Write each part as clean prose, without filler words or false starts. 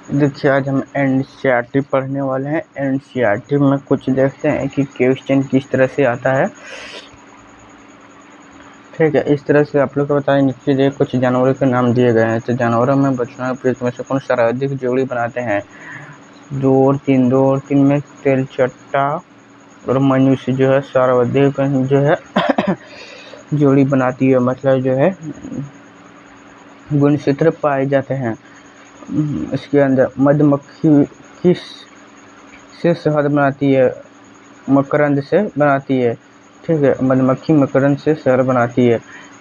देखिए आज हम एनसीईआरटी पढ़ने वाले हैं। एनसीईआरटी में कुछ देखते हैं कि क्वेश्चन किस तरह से आता है। ठीक है, इस तरह से आप लोग को बताएं। नीचे कुछ जानवरों के नाम दिए गए हैं। तो जानवरों में बचना में से कौन सर्वाधिक जोड़ी बनाते हैं? 2 और 3 में तेलचट्टा और मनुष्य जो है सर्वाधिक जो है जोड़ी बनाती है, मतलब जो है गुणसूत्र पाए जाते हैं। इसके अंदर मधुमक्खी किस से शहद बनाती है? मकरंद से बनाती है। ठीक है, मधुमक्खी मकरंद से शहद बनाती है।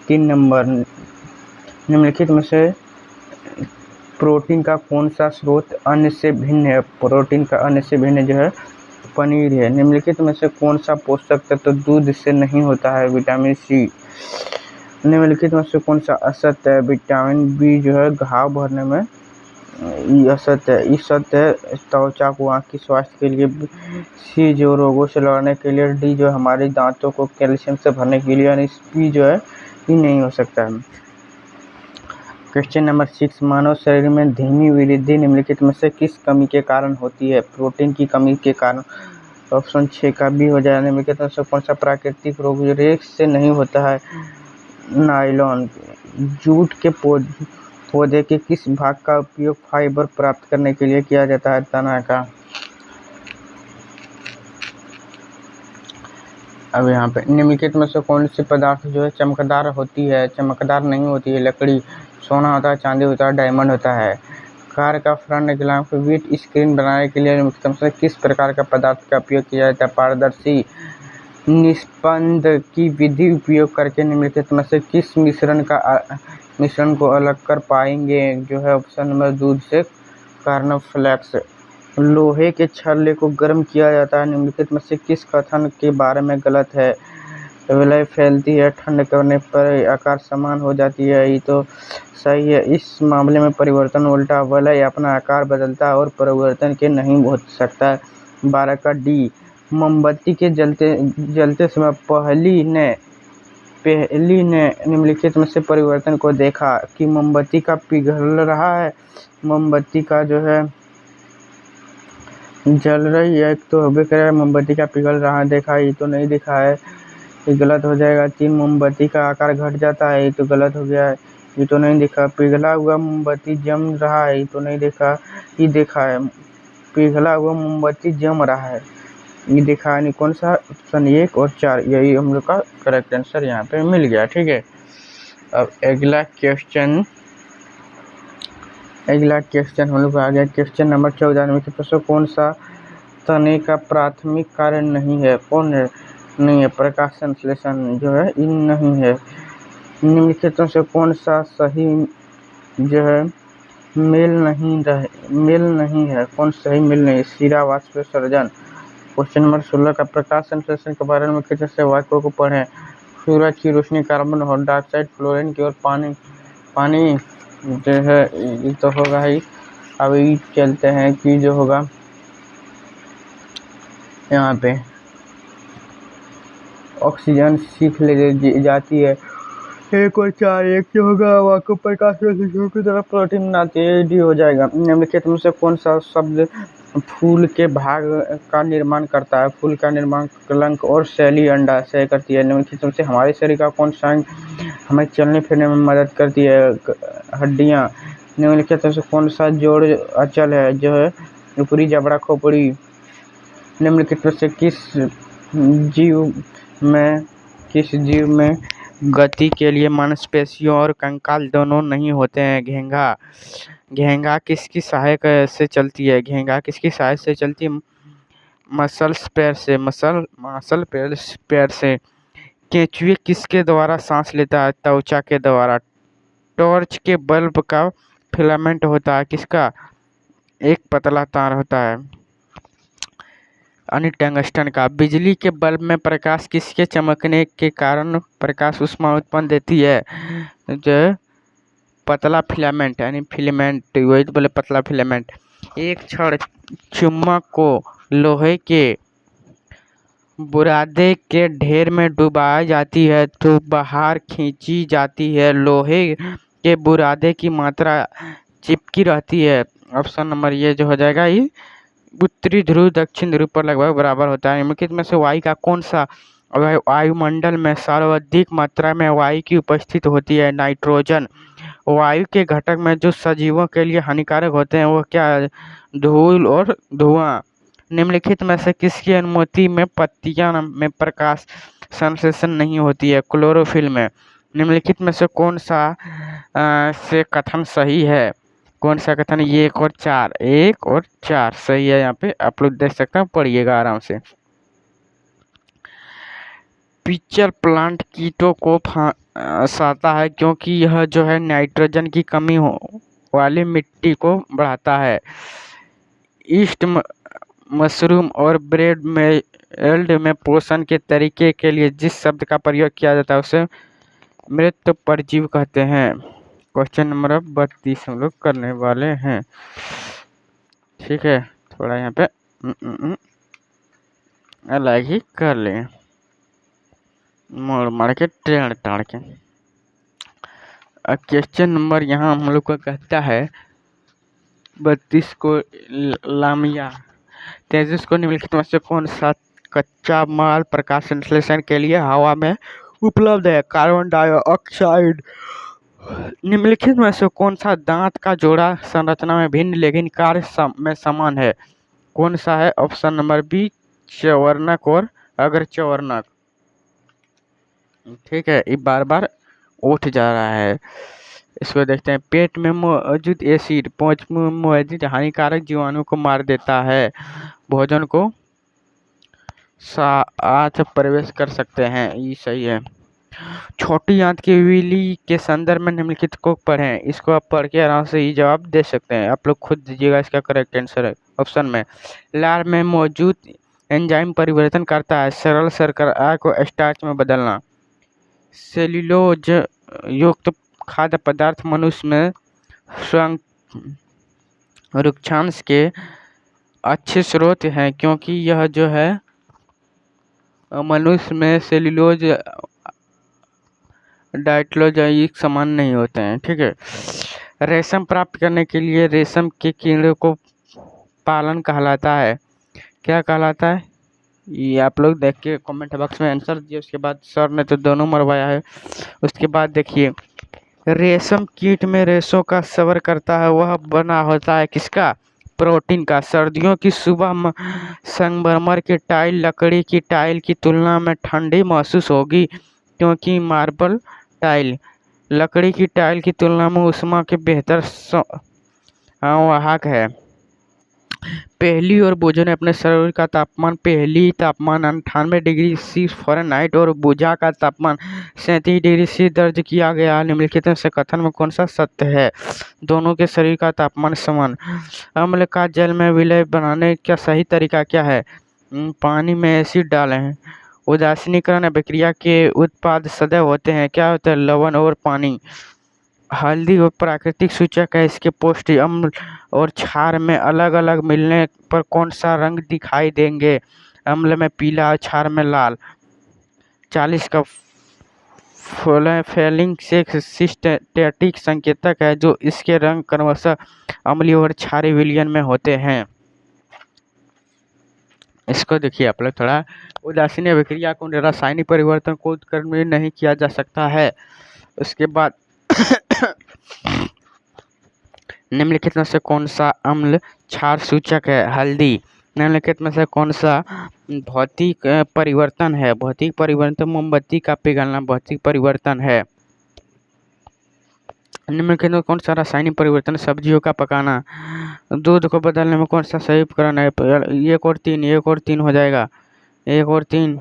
3 नंबर, निम्नलिखित में से प्रोटीन का कौन सा स्रोत अन्न से भिन्न है? प्रोटीन का अन्न से भिन्न जो है पनीर है। निम्नलिखित में से कौन सा पोषक तत्व दूध से नहीं होता है? Vitamin C. निम्नलिखित में से कौन सा असत्य है? विटामिन बी जो है घाव भरने में असत्य है। ई सत्य है त्वचा को आँख की स्वास्थ्य के लिए। सी जो रोगों से लड़ने के लिए। डी जो हमारे दांतों को कैल्शियम से भरने के लिए। यानी पी जो है ये नहीं हो सकता है। क्वेश्चन नंबर 6, मानव शरीर में धीमी वृद्धि निम्नलिखित में से किस कमी के कारण होती है? प्रोटीन की कमी के कारण। ऑप्शन 6 का बी हो जाए। निम्नलिखित में से कौन सा प्राकृतिक रोग रेक्स से नहीं होता है? नायलॉन। जूट के पौधे के किस भाग का उपयोग फाइबर प्राप्त करने के लिए किया जाता है? तना का। अब यहाँ पे निम्नलिखित में से कौन सी पदार्थ जो है चमकदार होती है? चमकदार नहीं होती है। लकड़ी। सोना होता है, चांदी होता है, डायमंड होता है। कार का फ्रंट ग्लास विथ स्क्रीन बनाने के लिए निम्नलिखित में से किस प्रकार का पदार्थ का उपयोग किया जाता है? पारदर्शी। निस्पंद की विधि उपयोग करके निम्नलिखित में से किस मिश्रण को अलग कर पाएंगे? जो है ऑप्शन नंबर दूध से कॉर्नफ्लेक्स। लोहे के छल्ले को गर्म किया जाता है। निम्नलिखित में से किस कथन के बारे में गलत है? विलय फैलती है, ठंड करने पर आकार समान हो जाती है। ये तो सही है। इस मामले में परिवर्तन उल्टा, विलय अपना आकार बदलता है और परिवर्तन के नहीं हो सकता। 12 का डी। मोमबत्ती के जलते समय पहली ने निम्नलिखित में से परिवर्तन को देखा कि मोमबत्ती का पिघल रहा है, मोमबत्ती का जो है जल रही है। एक तो होबे करे मोमबत्ती का पिघल रहा है, देखा, ये तो नहीं दिखा है, ये गलत हो जाएगा। 3 मोमबत्ती का आकार घट जाता है, ये तो गलत हो गया है, ये तो नहीं दिखा। पिघला हुआ मोमबत्ती जम रहा है, ये तो नहीं देखा, ये देखा है। पिघला हुआ मोमबत्ती जम रहा है, ये देखा नहीं। कौन सा? ऑप्शन 1 और 4, यही हम लोग का करेक्ट आंसर यहाँ पे मिल गया। ठीक है, अब अगला क्वेश्चन हम लोग आ गया। क्वेश्चन नंबर 14 में प्रश्न कौन सा तने का प्राथमिक कार्य नहीं है? कौन है? नहीं है। प्रकाश संश्लेषण जो है इन नहीं है। निम्नलिखित से कौन सा सही जो है मेल नहीं है? कौन सही मेल नहीं? शिरा वाष्पोत्सर्जन। क्वेश्चन नंबर 16 का प्रकाश संश्लेषण के बारे में किसी से वाक्यों को पढ़ें। सूरज की रोशनी कार्बन डाइऑक्साइड फ्लोरीन की और पानी जो है ये तो होगा ही। अभी चलते हैं कि जो होगा यहाँ पे ऑक्सीजन सीख ले जाती है। 1 और 4, एक जो होगा वाको प्रकाश की तरफ प्रोटीन बनाती है, डी हो जाएगा। निम्नलिखित में से कौन सा शब्द फूल के भाग का निर्माण करता है? फूल का निर्माण कलंक और शैली अंडाशय करती है। निम्नलिखित में से हमारे शरीर का कौन सा हमें चलने फिरने में मदद करती है? हड्डियाँ। निम्नलिखित में से कौन सा जोड़ अचल है? जो है ऊपरी जबड़ा खोपड़ी। निम्नलिखित में से किस जीव में गति के लिए मांसपेशियों और कंकाल दोनों नहीं होते हैं? घेंघा किसकी सहायक से चलती है? घेंघा किसकी सहायता से चलती है? मसल्स पैर से। केंचुए किसके द्वारा सांस लेता है? त्वचा के द्वारा। टॉर्च के बल्ब का फिलामेंट होता है किसका? एक पतला तार होता है, यानी टंगस्टन का। बिजली के बल्ब में प्रकाश किसके चमकने के कारण प्रकाश ऊष्मा उत्पन्न देती है? जो पतला फिलामेंट, यानी फिलामेंट, वही तो बोले पतला फिलामेंट। एक क्षण चुम्बक को लोहे के बुरादे के ढेर में डुबाई जाती है तो बाहर खींची जाती है। लोहे के बुरादे की मात्रा चिपकी रहती है, ऑप्शन नंबर ये जो हो जाएगा ये उत्तरी ध्रुव दक्षिण ध्रुव पर लगभग बराबर होता है। निम्नलिखित में से वायु का कौन सा वायुमंडल में सर्वाधिक मात्रा में वायु की उपस्थित होती है? नाइट्रोजन। वायु के घटक में जो सजीवों के लिए हानिकारक होते हैं वो क्या है? धूल और धुआं। निम्नलिखित में से किसकी अनुमति में पत्तियां में प्रकाश संश्लेषण नहीं होती है? क्लोरोफिल में। निम्नलिखित में से कौन सा से कथन सही है? कौन सा कथन? ये 1 और 4, 1 और 4 सही है। यहाँ पे आप लोग देख सकते हैं, पढ़िएगा आराम से। पिचर प्लांट कीटों को फंसाता है क्योंकि यह जो है नाइट्रोजन की कमी वाली मिट्टी को बढ़ाता है। ईस्ट मशरूम और ब्रेड में पोषण के तरीके के लिए जिस शब्द का प्रयोग किया जाता है उसे मृत परजीवी कहते हैं। क्वेश्चन नंबर 32 हम लोग करने वाले हैं। ठीक है, थोड़ा यहाँ पे अलग ही कर लें, मार के ट्रेन टाड़ के। क्वेश्चन नंबर यहाँ हम लोग को कहता है 32 को लामिया 33 को निम्नलिखित में से कौन सा कच्चा माल प्रकाश संश्लेषण के लिए हवा में उपलब्ध है? Carbon dioxide. निम्नलिखित में से कौन सा दांत का जोड़ा संरचना में भिन्न लेकिन कार्य में समान है? कौन सा है? ऑप्शन नंबर बी चवर्णक और अग्रचवर्णक। ठीक है, ये बार बार उठ जा रहा है। इसको देखते हैं। पेट में मौजूद एसिड पहुंच में मौजूद हानिकारक जीवाणु को मार देता है। भोजन को साथ प्रवेश कर सकते हैं, ये सही है। छोटी आंत की विली के संदर्भ में निम्नलिखित को पढ़ें। इसको आप पढ़ के आराम से ये जवाब दे सकते हैं। आप लोग खुद दीजिएगा, इसका करेक्ट आंसर है ऑप्शन में। लार में मौजूद एंजाइम परिवर्तन करता है सरल शर्करा को स्टार्च में बदलना। सेल्यूलोज युक्त खाद्य पदार्थ मनुष्य में स्वयं रुक्षांश के अच्छे स्रोत हैं क्योंकि यह जो है मनुष्य में सेल्यूलोज डाइट्लोजाइक समान नहीं होते हैं। ठीक है, रेशम प्राप्त करने के लिए रेशम के कीड़े को पालन कहलाता है। क्या कहलाता है? ये आप लोग देख के कमेंट बॉक्स में आंसर दिए। उसके बाद सर ने तो दोनों मरवाया है। उसके बाद देखिए, रेशम कीट में रेशों का सवर करता है, वह बना होता है किसका? प्रोटीन का। सर्दियों की सुबह संगमरमर की टाइल लकड़ी की टाइल की तुलना में ठंडी महसूस होगी क्योंकि मार्बल टाइल लकड़ी की टाइल की तुलना में ऊष्मा के बेहतर वाहक है। पहली और बुझा ने अपने शरीर का तापमान 98 डिग्री सी फ़ारेनहाइट और बुझा का तापमान 37 डिग्री सी दर्ज किया गया। निम्नलिखित से कथन में कौन सा सत्य है? दोनों के शरीर का तापमान समान। अम्ल का जल में विलय बनाने का सही तरीका क्या है? पानी में एसिड डालें। उदासीनीकरण अभिक्रिया के उत्पाद सदैव होते हैं, क्या होता है? लवण और पानी। हल्दी और प्राकृतिक सूचक है, इसके पौष्टिक अम्ल और क्षार में अलग अलग मिलने पर कौन सा रंग दिखाई देंगे? अम्ल में पीला और क्षार में लाल। 40 का फेलिंग से सिस्टेटिक संकेतक है जो इसके रंग क्रमशः अम्लीय और क्षारीय विलयन में होते हैं। इसको देखिए आप लोग थोड़ा। उदासीन अभिक्रिया को रासायनिक परिवर्तन को उत्कर्ण में नहीं किया जा सकता है। उसके बाद निम्नलिखित में से कौन सा अम्ल क्षार सूचक है? हल्दी। निम्नलिखित में से कौन सा भौतिक परिवर्तन है? भौतिक परिवर्तन मोमबत्ती का पिघलना भौतिक परिवर्तन है। निम्नलिखित में कौन सा रासायनिक परिवर्तन? सब्जियों का पकाना। दूध को बदलने में कौन सा सही उपकरण है? 1 और 3, 1 और 3 हो जाएगा। 1 और 3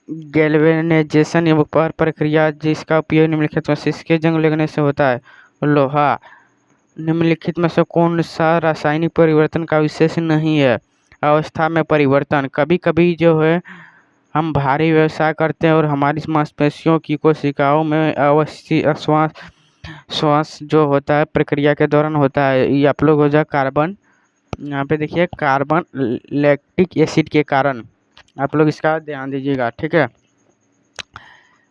गैल्वेनाइजेशन एवं प्रक्रिया जिसका उपयोग निम्नलिखित में से किसके जंग लगने से होता है? लोहा। निम्नलिखित में से कौन सा रासायनिक परिवर्तन का विशेष नहीं है? अवस्था में परिवर्तन। कभी कभी जो है हम भारी व्यवसाय करते हैं और हमारी मांसपेशियों की कोशिकाओं में अवस्थी श्वास जो होता है प्रक्रिया के दौरान होता है। ये आप लोग हो जाए कार्बन, यहाँ पे देखिए कार्बन लैक्टिक एसिड के कारण। आप लोग इसका ध्यान दीजिएगा। ठीक है,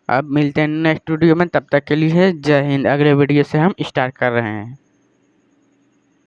अब मिलते हैं नेक्स्ट वीडियो में। तब तक के लिए जय हिंद। अगले वीडियो से हम स्टार्ट कर रहे हैं।